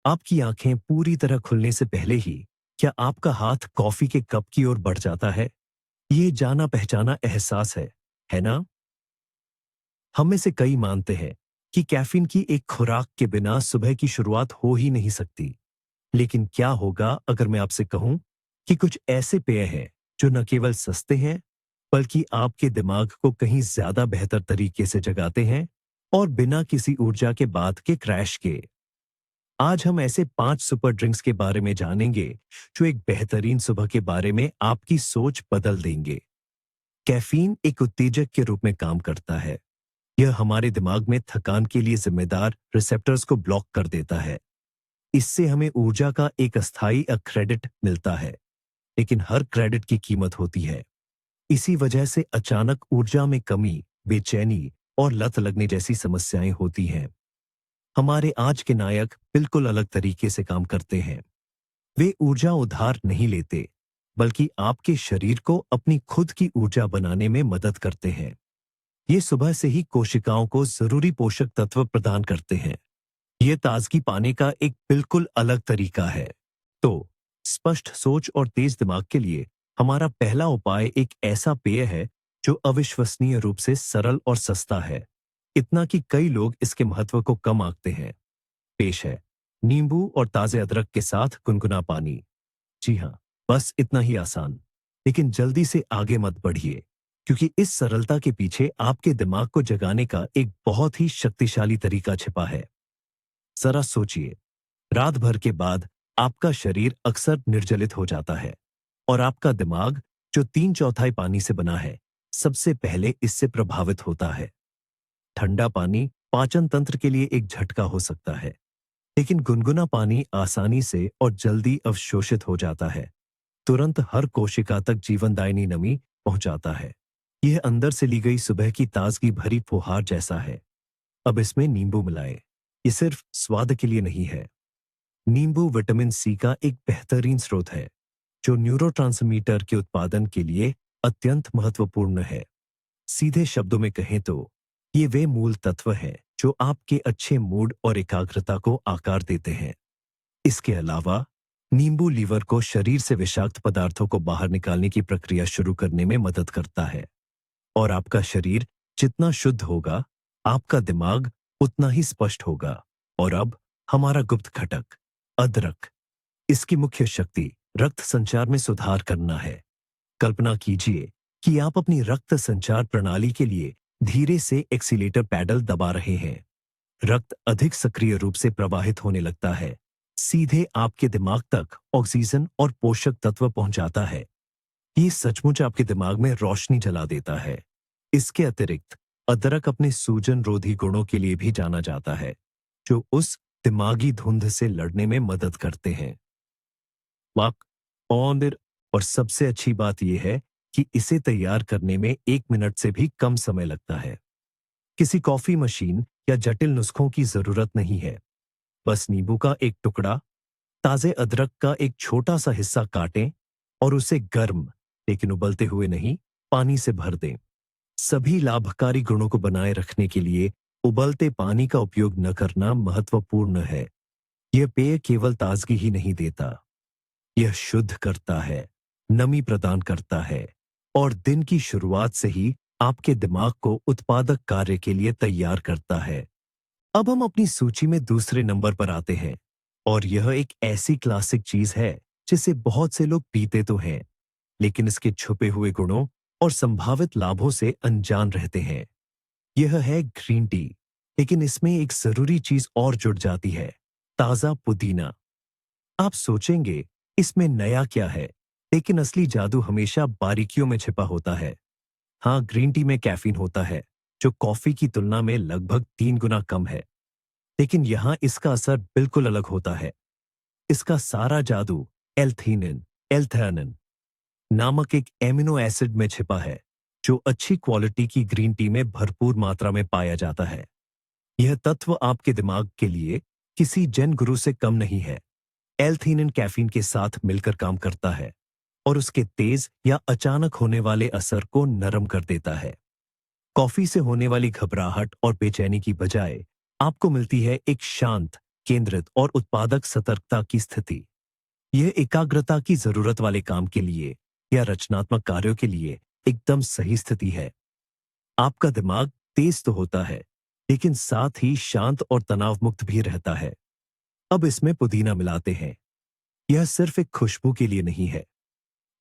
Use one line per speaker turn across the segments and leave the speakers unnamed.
आपकी आंखें पूरी तरह खुलने से पहले ही क्या आपका हाथ कॉफी के कप की ओर बढ़ जाता है? ये जाना पहचाना एहसास है ना? हम में से कई मानते हैं कि कैफीन की एक खुराक के बिना सुबह की शुरुआत हो ही नहीं सकती। लेकिन क्या होगा अगर मैं आपसे कहूं कि कुछ ऐसे पेय हैं जो न केवल सस्ते हैं, बल्कि आपके दिमाग को कहीं ज्यादा बेहतर तरीके से जगाते हैं और बिना किसी ऊर्जा के बाद के क्रैश के। आज हम ऐसे 5 सुपर ड्रिंक्स के बारे में जानेंगे जो एक बेहतरीन सुबह के बारे में आपकी सोच बदल देंगे। कैफीन एक उत्तेजक के रूप में काम करता है। यह हमारे दिमाग में थकान के लिए जिम्मेदार रिसेप्टर्स को ब्लॉक कर देता है। इससे हमें ऊर्जा का एक अस्थायी क्रेडिट मिलता है, लेकिन हर क्रेडिट की कीमत होती है। इसी वजह से अचानक ऊर्जा में कमी, बेचैनी और लत लगने जैसी समस्याएं होती हैं। हमारे आज के नायक बिल्कुल अलग तरीके से काम करते हैं। वे ऊर्जा उधार नहीं लेते, बल्कि आपके शरीर को अपनी खुद की ऊर्जा बनाने में मदद करते हैं। ये सुबह से ही कोशिकाओं को जरूरी पोषक तत्व प्रदान करते हैं। ये ताजगी पाने का एक बिल्कुल अलग तरीका है। तो स्पष्ट सोच और तेज दिमाग के लिए हमारा पहला उपाय एक ऐसा पेय है जो अविश्वसनीय रूप से सरल और सस्ता है, इतना कि कई लोग इसके महत्व को कम आंकते हैं। पेश है नींबू और ताजे अदरक के साथ गुनगुना पानी। जी हाँ, बस इतना ही आसान। लेकिन जल्दी से आगे मत बढ़िए, क्योंकि इस सरलता के पीछे आपके दिमाग को जगाने का एक बहुत ही शक्तिशाली तरीका छिपा है। जरा सोचिए, रात भर के बाद आपका शरीर अक्सर निर्जलित हो जाता है और आपका दिमाग, जो 3/4 पानी से बना है, सबसे पहले इससे प्रभावित होता है। ठंडा पानी पाचन तंत्र के लिए एक झटका हो सकता है, लेकिन गुनगुना पानी आसानी से और जल्दी अवशोषित हो जाता है। तुरंत हर कोशिका तक जीवनदायिनी नमी पहुंचाता है। यह अंदर से ली गई सुबह की ताजगी भरी फुहार जैसा है। अब इसमें नींबू मिलाएं। ये सिर्फ स्वाद के लिए नहीं है। नींबू विटामिन सी का एक बेहतरीन स्रोत है, जो न्यूरोट्रांसमीटर के उत्पादन के लिए अत्यंत महत्वपूर्ण है। सीधे शब्दों में कहें तो ये वे मूल तत्व हैं जो आपके अच्छे मूड और एकाग्रता को आकार देते हैं। इसके अलावा नींबू लीवर को शरीर से विषाक्त पदार्थों को बाहर निकालने की प्रक्रिया शुरू करने में मदद करता है। और आपका शरीर जितना शुद्ध होगा, आपका दिमाग उतना ही स्पष्ट होगा। और अब हमारा गुप्त घटक, अदरक। इसकी मुख्य शक्ति रक्त संचार में सुधार करना है। कल्पना कीजिए कि आप अपनी रक्त संचार प्रणाली के लिए धीरे से एक्सीलेटर पैडल दबा रहे हैं। रक्त अधिक सक्रिय रूप से प्रवाहित होने लगता है, सीधे आपके दिमाग तक ऑक्सीजन और पोषक तत्व पहुंचाता है। ये सचमुच आपके दिमाग में रोशनी जला देता है। इसके अतिरिक्त अदरक अपने सूजन रोधी गुणों के लिए भी जाना जाता है, जो उस दिमागी धुंध से लड़ने में मदद करते हैं। वाक और सबसे अच्छी बात यह है कि इसे तैयार करने में 1 मिनट से भी कम समय लगता है। किसी कॉफी मशीन या जटिल नुस्खों की जरूरत नहीं है। बस नींबू का एक टुकड़ा, ताजे अदरक का एक छोटा सा हिस्सा काटें और उसे गर्म, लेकिन उबलते हुए नहीं, पानी से भर दें। सभी लाभकारी गुणों को बनाए रखने के लिए उबलते पानी का उपयोग न करना महत्वपूर्ण है। यह पेय केवल ताजगी ही नहीं देता, यह शुद्ध करता है, नमी प्रदान करता है और दिन की शुरुआत से ही आपके दिमाग को उत्पादक कार्य के लिए तैयार करता है। अब हम अपनी सूची में दूसरे नंबर पर आते हैं, और यह एक ऐसी क्लासिक चीज है जिसे बहुत से लोग पीते तो हैं, लेकिन इसके छुपे हुए गुणों और संभावित लाभों से अनजान रहते हैं। यह है ग्रीन टी। लेकिन इसमें एक जरूरी चीज और जुड़ जाती है, ताजा पुदीना। आप सोचेंगे इसमें नया क्या है, लेकिन असली जादू हमेशा बारीकियों में छिपा होता है। हाँ, ग्रीन टी में कैफीन होता है, जो कॉफी की तुलना में लगभग 3 गुना कम है। लेकिन यहां इसका असर बिल्कुल अलग होता है। इसका सारा जादू एल्थेनिन नामक एक एमिनो एसिड में छिपा है, जो अच्छी क्वालिटी की ग्रीन टी में भरपूर मात्रा में पाया जाता है। यह तत्व आपके दिमाग के लिए किसी जैन गुरु से कम नहीं है। एल्थीनिन कैफीन के साथ मिलकर काम करता है और उसके तेज या अचानक होने वाले असर को नरम कर देता है। कॉफी से होने वाली घबराहट और बेचैनी की बजाय आपको मिलती है एक शांत, केंद्रित और उत्पादक सतर्कता की स्थिति। यह एकाग्रता की जरूरत वाले काम के लिए या रचनात्मक कार्यों के लिए एकदम सही स्थिति है। आपका दिमाग तेज तो होता है, लेकिन साथ ही शांत और तनाव मुक्त भी रहता है। अब इसमें पुदीना मिलाते हैं। यह सिर्फ एक खुशबू के लिए नहीं है।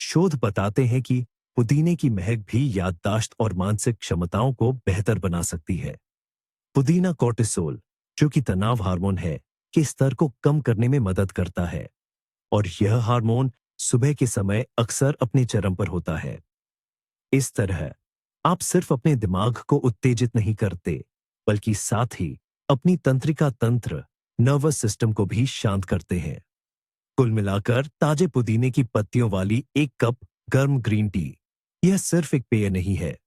शोध बताते हैं कि पुदीने की महक भी याददाश्त और मानसिक क्षमताओं को बेहतर बना सकती है। पुदीना कोर्टिसोल, जो कि तनाव हार्मोन है, के स्तर को कम करने में मदद करता है और यह हार्मोन सुबह के समय अक्सर अपने चरम पर होता है। इस तरह आप सिर्फ अपने दिमाग को उत्तेजित नहीं करते, बल्कि साथ ही अपनी तंत्रिका तंत्र, नर्वस सिस्टम को भी शांत करते हैं। कुल मिलाकर ताजे पुदीने की पत्तियों वाली एक कप गर्म ग्रीन टी यह सिर्फ एक पेय नहीं है।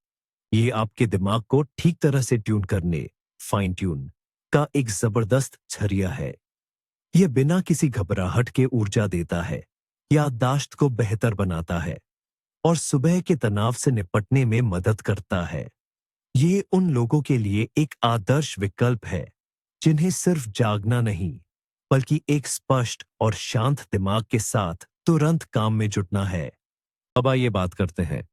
ये आपके दिमाग को ठीक तरह से ट्यून करने, फाइन ट्यून का एक जबरदस्त छरिया है। यह बिना किसी घबराहट के ऊर्जा देता है, याददाश्त को बेहतर बनाता है और सुबह के तनाव से निपटने में मदद करता है। ये उन लोगों के लिए एक आदर्श विकल्प है जिन्हें सिर्फ जागना नहीं, बल्कि एक स्पष्ट और शांत दिमाग के साथ तुरंत काम में जुटना है। अब आइए बात करते हैं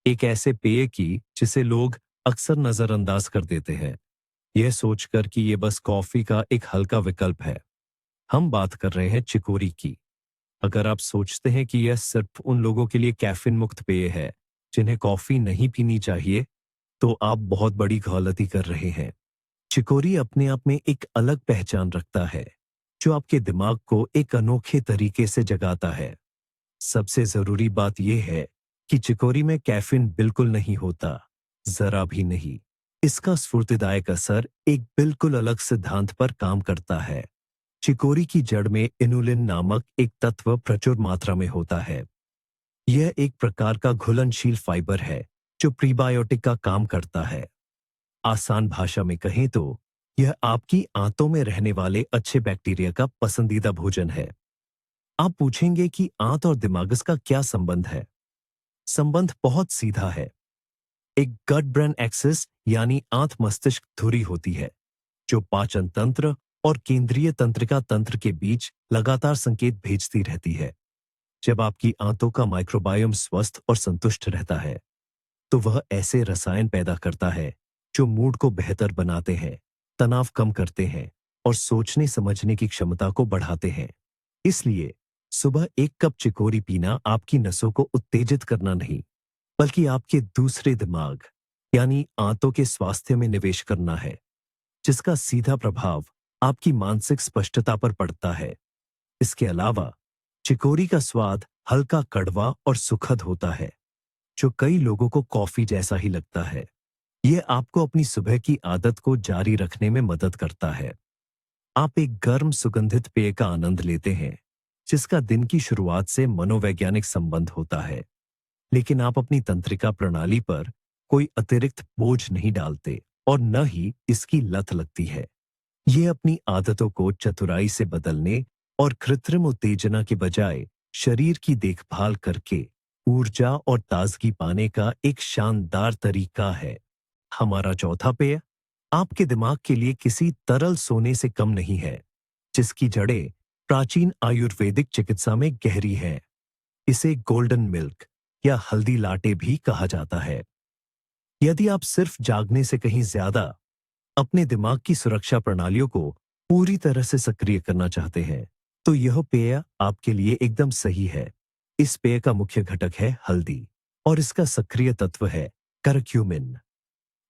एक ऐसे पेय की जिसे लोग अक्सर नजरअंदाज कर देते हैं, यह सोचकर कि यह बस कॉफी का एक हल्का विकल्प है। हम बात कर रहे हैं चिकोरी की। अगर आप सोचते हैं कि यह सिर्फ उन लोगों के लिए कैफीन मुक्त पेय है जिन्हें कॉफी नहीं पीनी चाहिए, तो आप बहुत बड़ी गलती कर रहे हैं। चिकोरी अपने आप में एक अलग पहचान रखता है, जो आपके दिमाग को एक अनोखे तरीके से जगाता है। सबसे जरूरी बात यह है कि चिकोरी में कैफीन बिल्कुल नहीं होता, जरा भी नहीं। इसका स्फूर्तिदायक असर एक बिल्कुल अलग सिद्धांत पर काम करता है। चिकोरी की जड़ में इनुलिन नामक एक तत्व प्रचुर मात्रा में होता है। यह एक प्रकार का घुलनशील फाइबर है जो प्रीबायोटिक का काम करता है। आसान भाषा में कहें तो यह आपकी आंतों में रहने वाले अच्छे बैक्टीरिया का पसंदीदा भोजन है। आप पूछेंगे कि आंत और दिमाग का क्या संबंध है? संबंध बहुत सीधा है। एक गट ब्रेन एक्सिस यानी आंत मस्तिष्क धुरी होती है, जो पाचन तंत्र और केंद्रीय तंत्रिका तंत्र के बीच लगातार संकेत भेजती रहती है। जब आपकी आंतों का माइक्रोबायोम स्वस्थ और संतुष्ट रहता है, तो वह ऐसे रसायन पैदा करता है जो मूड को बेहतर बनाते हैं, तनाव कम करते हैं और सोचने समझने की क्षमता को बढ़ाते हैं। इसलिए सुबह एक कप चिकोरी पीना आपकी नसों को उत्तेजित करना नहीं, बल्कि आपके दूसरे दिमाग यानी आंतों के स्वास्थ्य में निवेश करना है, जिसका सीधा प्रभाव आपकी मानसिक स्पष्टता पर पड़ता है। इसके अलावा चिकोरी का स्वाद हल्का कड़वा और सुखद होता है, जो कई लोगों को कॉफी जैसा ही लगता है। यह आपको अपनी सुबह की आदत को जारी रखने में मदद करता है। आप एक गर्म सुगंधित पेय का आनंद लेते हैं, जिसका दिन की शुरुआत से मनोवैज्ञानिक संबंध होता है, लेकिन आप अपनी तंत्रिका प्रणाली पर कोई अतिरिक्त बोझ नहीं डालते और न ही इसकी लत लगती है। ये अपनी आदतों को चतुराई से बदलने और कृत्रिम उत्तेजना के बजाय शरीर की देखभाल करके ऊर्जा और ताजगी पाने का एक शानदार तरीका है। हमारा चौथा पेय आपके दिमाग के लिए किसी तरल सोने से कम नहीं है, जिसकी जड़ें प्राचीन आयुर्वेदिक चिकित्सा में गहरी हैं। इसे गोल्डन मिल्क या हल्दी लाटे भी कहा जाता है। यदि आप सिर्फ जागने से कहीं ज्यादा अपने दिमाग की सुरक्षा प्रणालियों को पूरी तरह से सक्रिय करना चाहते हैं, तो यह पेय आपके लिए एकदम सही है। इस पेय का मुख्य घटक है हल्दी और इसका सक्रिय तत्व है करक्यूमिन।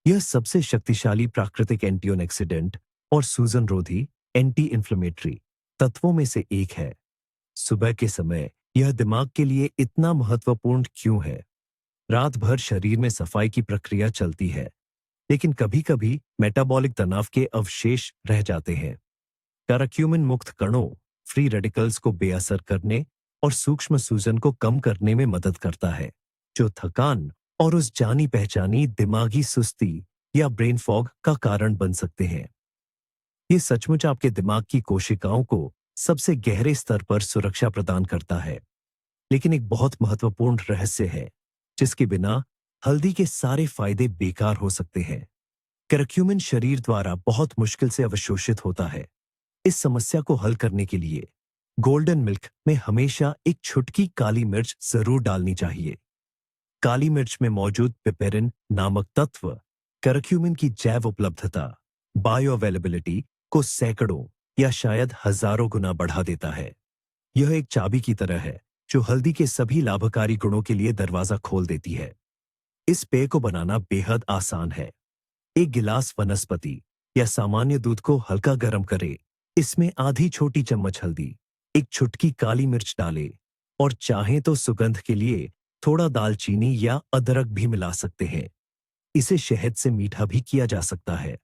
यह सबसे शक्तिशाली प्राकृतिक एंटीऑक्सीडेंट और सूजन रोधी एंटी इन्फ्लेमेटरी तत्वों में से एक है। सुबह के समय यह दिमाग के लिए इतना महत्वपूर्ण क्यों है? रात भर शरीर में सफाई की प्रक्रिया चलती है, लेकिन कभी-कभी मेटाबॉलिक तनाव के अवशेष रह जाते हैं। करक्यूमिन मुक्त कणों, फ्री रेडिकल्स को बेअसर करने और सूक्ष्म सूजन को कम करने में मदद करता है, जो थकान और उस जानी पहचानी दिमागी सुस्ती या ब्रेन फॉग का कारण बन सकते हैं। ये सचमुच आपके दिमाग की कोशिकाओं को सबसे गहरे स्तर पर सुरक्षा प्रदान करता है। लेकिन एक बहुत महत्वपूर्ण रहस्य है, जिसके बिना हल्दी के सारे फायदे बेकार हो सकते हैं। करक्यूमिन शरीर द्वारा बहुत मुश्किल से अवशोषित होता है, इस समस्या को हल करने के लिए गोल्डन मिल्क में हमेशा एक छुटकी काली मिर्च जरूर डालनी चाहिए। काली मिर्च में मौजूद पिपेरिन नामक तत्व करक्यूमिन की जैव उपलब्धता बायो अवेलेबिलिटी को सैकड़ों या शायद हजारों गुना बढ़ा देता है। यह एक चाबी की तरह है जो हल्दी के सभी लाभकारी गुणों के लिए दरवाजा खोल देती है। इस पेय को बनाना बेहद आसान है। एक गिलास वनस्पति या सामान्य दूध को हल्का गर्म करें। इसमें आधी छोटी चम्मच हल्दी, एक चुटकी काली मिर्च डालें और चाहें तो सुगंध के लिए थोड़ा दालचीनी या अदरक भी मिला सकते हैं। इसे शहद से मीठा भी किया जा सकता है।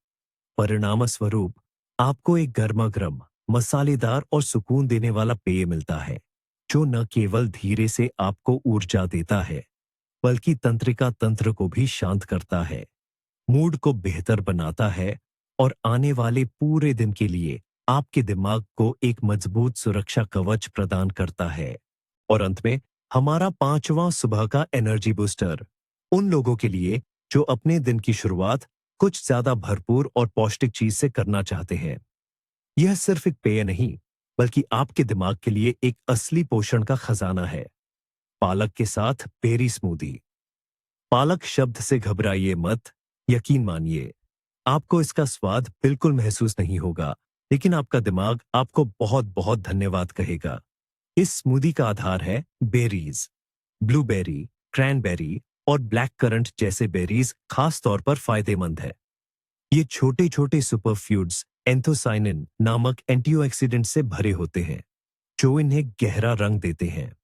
परिणाम स्वरूप आपको एक गर्मा-गर्म, मसालेदार और सुकून देने वाला पेय मिलता है, जो न केवल धीरे से आपको ऊर्जा देता है, बल्कि तंत्रिका तंत्र को भी शांत करता है, मूड को बेहतर बनाता है और आने वाले पूरे दिन के लिए आपके दिमाग को एक मजबूत सुरक्षा कवच प्रदान करता है। और अंत में हमारा पांचवां सुबह का एनर्जी बूस्टर उन लोगों के लिए जो अपने दिन की शुरुआत कुछ ज्यादा भरपूर और पौष्टिक चीज से करना चाहते हैं। यह सिर्फ एक पेय नहीं, बल्कि आपके दिमाग के लिए एक असली पोषण का खजाना है। पालक के साथ बेरी स्मूदी। पालक शब्द से घबराइए मत, यकीन मानिए, आपको इसका स्वाद बिल्कुल महसूस नहीं होगा, लेकिन आपका दिमाग आपको बहुत बहुत धन्यवाद कहेगा। इस स्मूदी का आधार है बेरीज। ब्लूबेरी, क्रैनबेरी और ब्लैक करंट जैसे बेरीज खास तौर पर फायदेमंद है। ये छोटे छोटे सुपरफ्यूड्स एंथोसाइनिन नामक एंटीऑक्सीडेंट से भरे होते हैं, जो इन्हें गहरा रंग देते हैं।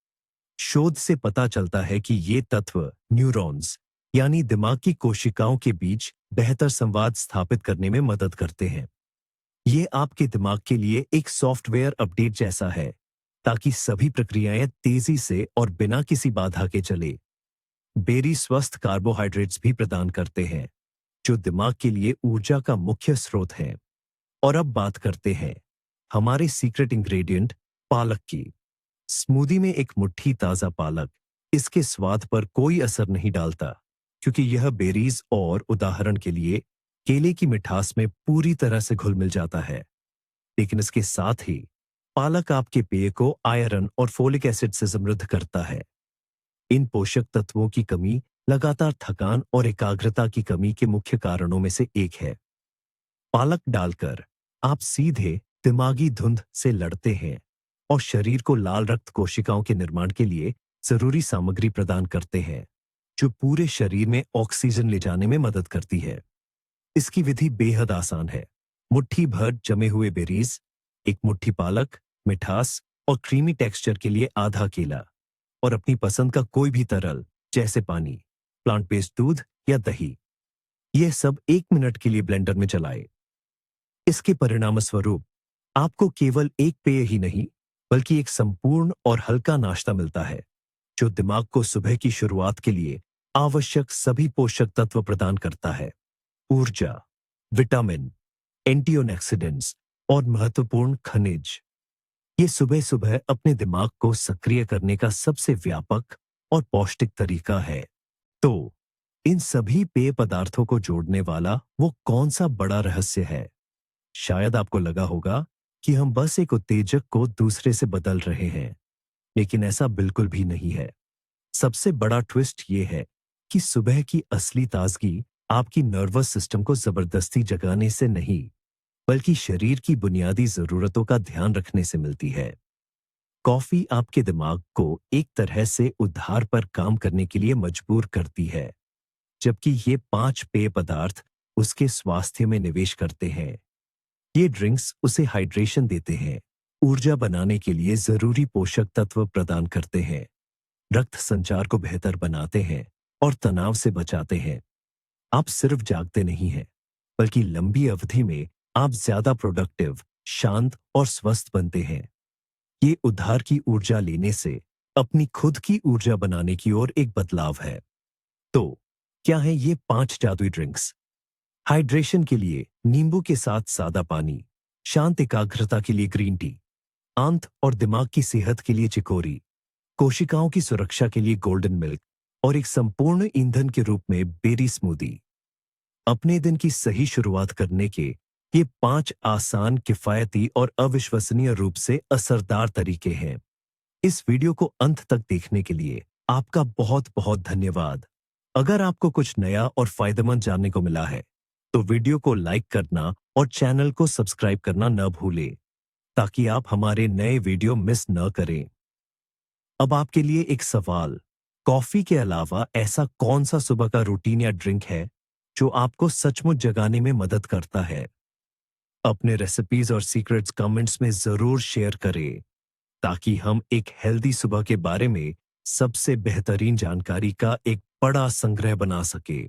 शोध से पता चलता है कि ये तत्व न्यूरॉन्स यानी दिमाग की कोशिकाओं के बीच बेहतर संवाद स्थापित करने में मदद करते हैं। ये आपके दिमाग के लिए एक सॉफ्टवेयर अपडेट जैसा है, ताकि सभी प्रक्रियाएं तेजी से और बिना किसी बाधा के चले। बेरी स्वस्थ कार्बोहाइड्रेट्स भी प्रदान करते हैं, जो दिमाग के लिए ऊर्जा का मुख्य स्रोत है। और अब बात करते हैं हमारे सीक्रेट इंग्रेडिएंट पालक की। स्मूदी में एक मुट्ठी ताजा पालक इसके स्वाद पर कोई असर नहीं डालता, क्योंकि यह बेरीज और उदाहरण के लिए केले की मिठास में पूरी तरह से घुल मिल जाता है। लेकिन इसके साथ ही पालक आपके पेय को आयरन और फोलिक एसिड से समृद्ध करता है। इन पोषक तत्वों की कमी लगातार थकान और एकाग्रता की कमी के मुख्य कारणों में से एक है। पालक डालकर आप सीधे दिमागी धुंध से लड़ते हैं और शरीर को लाल रक्त कोशिकाओं के निर्माण के लिए जरूरी सामग्री प्रदान करते हैं, जो पूरे शरीर में ऑक्सीजन ले जाने में मदद करती है। इसकी विधि बेहद आसान है। मुट्ठी भर जमे हुए बेरीज, एक मुट्ठी पालक, मिठास और क्रीमी टेक्सचर के लिए आधा केला और अपनी पसंद का कोई भी तरल जैसे पानी, प्लांट बेस्ड दूध या दही। यह सब 1 मिनट के लिए ब्लेंडर में चलाएं। इसके परिणाम स्वरूप आपको केवल एक पेय ही नहीं, बल्कि एक संपूर्ण और हल्का नाश्ता मिलता है, जो दिमाग को सुबह की शुरुआत के लिए आवश्यक सभी पोषक तत्व प्रदान करता है। ऊर्जा, विटामिन, एंटीऑक्सीडेंट्स और महत्वपूर्ण खनिज। ये सुबह सुबह अपने दिमाग को सक्रिय करने का सबसे व्यापक और पौष्टिक तरीका है। तो इन सभी पेय पदार्थों को जोड़ने वाला वो कौन सा बड़ा रहस्य है? शायद आपको लगा होगा कि हम बस एक उत्तेजक को दूसरे से बदल रहे हैं, लेकिन ऐसा बिल्कुल भी नहीं है। सबसे बड़ा ट्विस्ट ये है कि सुबह की असली ताजगी आपकी नर्वस सिस्टम को जबरदस्ती जगाने से नहीं, बल्कि शरीर की बुनियादी जरूरतों का ध्यान रखने से मिलती है। कॉफी आपके दिमाग को एक तरह से उद्धार पर काम करने के लिए मजबूर करती है, जबकि ये 5 पेय पदार्थ उसके स्वास्थ्य में निवेश करते हैं। ये ड्रिंक्स उसे हाइड्रेशन देते हैं, ऊर्जा बनाने के लिए जरूरी पोषक तत्व प्रदान करते हैं, रक्त संचार को बेहतर बनाते हैं और तनाव से बचाते हैं। आप सिर्फ जागते नहीं हैं, बल्कि लंबी अवधि में आप ज्यादा प्रोडक्टिव, शांत और स्वस्थ बनते हैं। ये उद्धार की ऊर्जा लेने से अपनी खुद की ऊर्जा बनाने की ओर एक बदलाव है। तो क्या है ये 5 जादुई ड्रिंक्स? हाइड्रेशन के लिए नींबू के साथ सादा पानी, शांत एकाग्रता के लिए ग्रीन टी, आंत और दिमाग की सेहत के लिए चिकोरी, कोशिकाओं की सुरक्षा के लिए गोल्डन मिल्क और एक संपूर्ण ईंधन के रूप में बेरी स्मूदी। अपने दिन की सही शुरुआत करने के ये 5 आसान, किफायती और अविश्वसनीय रूप से असरदार तरीके हैं। इस वीडियो को अंत तक देखने के लिए आपका बहुत बहुत धन्यवाद। अगर आपको कुछ नया और फायदेमंद जानने को मिला है, तो वीडियो को लाइक करना और चैनल को सब्सक्राइब करना न भूलें, ताकि आप हमारे नए वीडियो मिस न करें। अब आपके लिए एक सवाल, कॉफी के अलावा ऐसा कौन सा सुबह का रूटीन या ड्रिंक है जो आपको सचमुच जगाने में मदद करता है? अपने रेसिपीज और सीक्रेट्स कमेंट्स में जरूर शेयर करें, ताकि हम एक हेल्दी सुबह के बारे में सबसे बेहतरीन जानकारी का एक बड़ा संग्रह बना सके।